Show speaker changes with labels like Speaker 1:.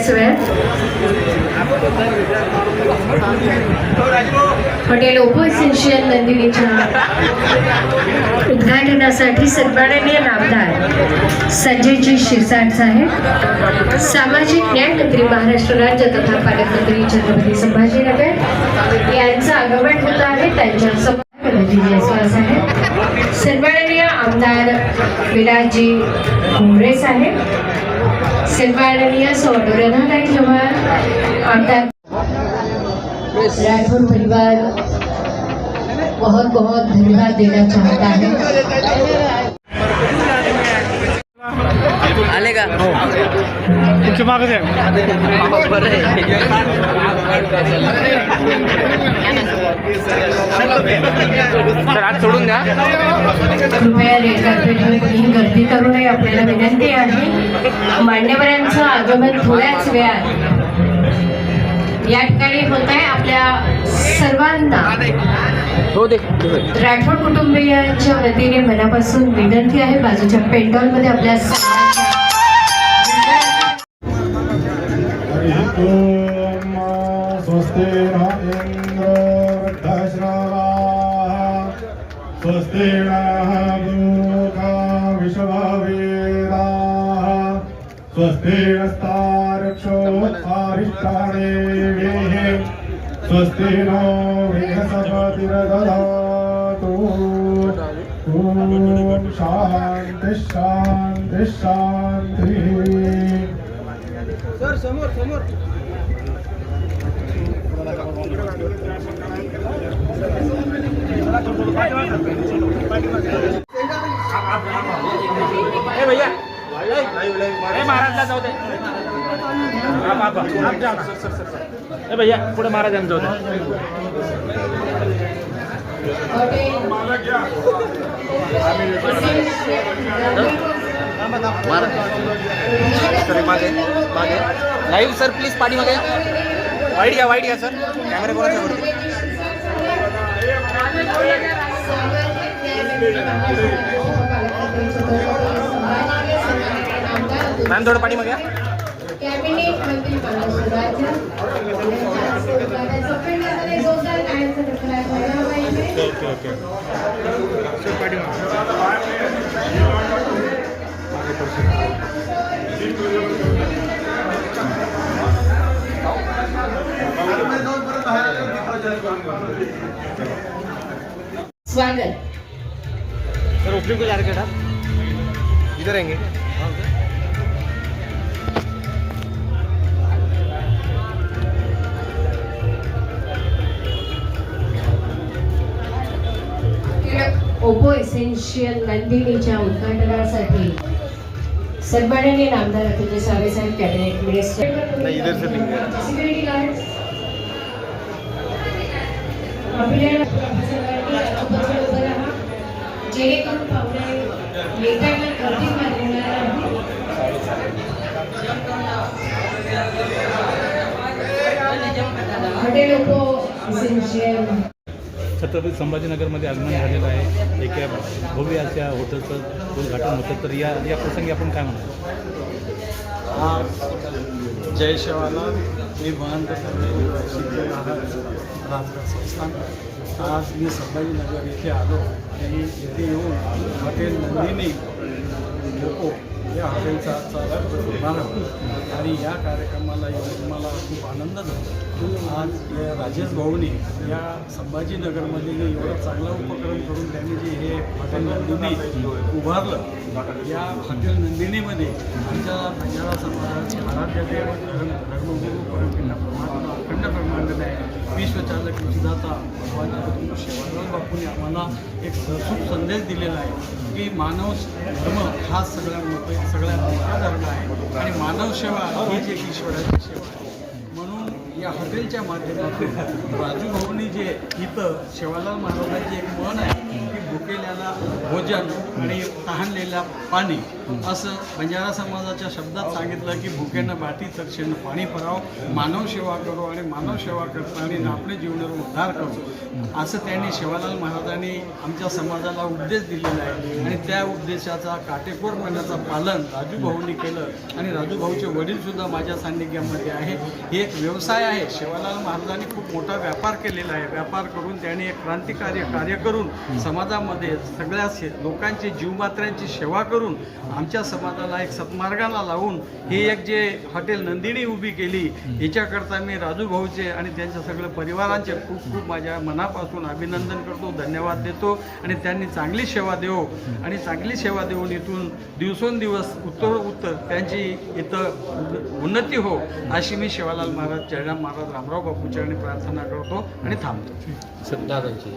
Speaker 1: थोड्याच वेळात hotel Oppo essential नंदिनीच्या उद्घाटनासाठी सन्माननीय नामदार संजयजी शिरसाट साहेब, सामाजिक न्याय मंत्री महाराष्ट्र राज्य तथा पालकमंत्री छत्रपती संभाजीनगर यांचं आगमन होत आहे. त्यांच्या समोर जयस्वाल साहेब, सन्माननीय आमदार विलासजी घुमरे साहेब, सन्माननीय सौरनाताई चव्हाण, आमदार राठौर परिवार बहुत बहुत धन्यवाद देना चाहता है.
Speaker 2: आले का
Speaker 3: तुमच्या मागे सर आज सोडून द्या.
Speaker 1: कृपया रेड कार्पेटवर कोणी गर्दी करू नये आपल्याला विनंती आहे. मान्यवरांचं आगमन थोड्याच वेळात या ठिकाणी होत आहे. आपल्या सर्वांना राठोड कुटुंबियांच्या वतीने मनापासून विनंती आहे, बाजूच्या पेंडॉलमध्ये आपल्या
Speaker 4: स्वस्ति न इंद्र वृद्धश्रवाः स्वस्ति नः दूता विश्ववेदाः स्वस्ति नस्तारक्षो आरिष्टानेभिः स्वस्ति नो बृहस्पतिर्दधातु. ॐ शान्ति शान्ति शान्तिः.
Speaker 3: सर समोर समोर भैया महाराजला जाऊ दे. आप जा सर भैया पुढे महाराजांना जाऊ दे.
Speaker 2: लाईव्ह सर प्लीज पाठी मागे
Speaker 3: वाईट घ्या सर. कॅमेरा कोणाच्या वरती. मॅम थोडं पाठी मागे.
Speaker 1: कॅबिनेट मंत्री महाराष्ट्र राज्य
Speaker 3: ओके सर पाठी मागे.
Speaker 1: स्वागत.
Speaker 3: सर ओपनिंग को जा रहे आप इधर रहेंगे.
Speaker 1: ओपो एसेन्शियल नंदिनीच्या उद्घाटनासाठी सन्माननीय नामदार अतुल सावे साहेब, कॅबिनेट मिनिस्टर, सिक्युरिटी गार्ड, जेणेकरून पाहुणे येताना गर्दी मारणार हॉटेल ओपो एसेन्शियल.
Speaker 5: छत्रपती संभाजीनगरमध्ये आगमन झालेलं आहे. एका भव्य अशा हॉटेलचं उद्घाटन होतं. तर या प्रसंगी आपण काय म्हणतो.
Speaker 6: आज जय शिवालाल, मी महंत राजगड संस्थान. आज मी संभाजीनगर येथे आलो आणि येथे येऊन हॉटेल नंदिनी ओपो या हॉटेलचा आजचा शुभारंभ आणि या कार्यक्रमाला येऊन मला खूप आनंद झाला. आज या राजेश भाऊनी या संभाजीनगरमध्ये एवढं चांगलं उपक्रम करून त्यांनी जे हे हॉटेल नंदिनी उभारलं. या हॉटेल नंदिनीमध्ये आमच्या बंजारा समाजाचे आराध्य दैवत धर्मगुरू परमपिता परमात्मा अखंड ब्रह्मांड आहे विश्वचालक विधाता भगवान शेवालाल बापूंनी आम्हाला एक खूप संदेश दिलेला आहे की मानव धर्म हा सगळ्यात मोठा धर्म आहे आणि मानव सेवा ही जी ईश्वराची सेवा आहे. म्हणून या हॉटेलच्या माध्यमातून राजू भाऊंनी जे इथं शिवालाल महाराजांची एक म्हण आहे की भुकेल्याला भोजन आणि तहानलेला पाणी असं बंजारा समाजाच्या शब्दात सांगितलं की भुकेनं बाटी तक्षेनं पाणी पराव, मानव सेवा करू आणि मानव सेवा करताना आपले जीवनावर उद्धार करू, असं त्यांनी सेवालाल महाराजांनी आमच्या समाजाला उपदेश दिलेला आहे. आणि त्या उपदेशाचा काटेकोरपणाचं पालन राजूभाऊंनी केलं आणि राजूभाऊचे वडीलसुद्धा माझ्या सान्निध्यामध्ये आहे. हे एक व्यवसाय आहे. सेवालाल महाराजांनी खूप मोठा व्यापार केलेला आहे. व्यापार करून त्यांनी एक क्रांतिकारी कार्य करून समाजामध्ये सगळ्या लोकांची जीवमात्र्यांची सेवा करून आमच्या समाजाला एक सत्मार्गाला लावून ही एक जे हॉटेल नंदिनी उभी केली, याच्याकरता मी राजूभाऊचे आणि त्यांच्या सगळ्या परिवारांचे खूप खूप माझ्या मनापासून अभिनंदन करतो, धन्यवाद देतो. आणि त्यांनी चांगली सेवा देवो आणि चांगली सेवा देऊन इथून दिवसोंदिवस उत्तर त्यांची इथं उन्नती हो, अशी मी सेवालाल महाराज जयराम महाराज रामराव बापूच्या प्रार्थना करतो आणि थांबतो.
Speaker 2: दादांची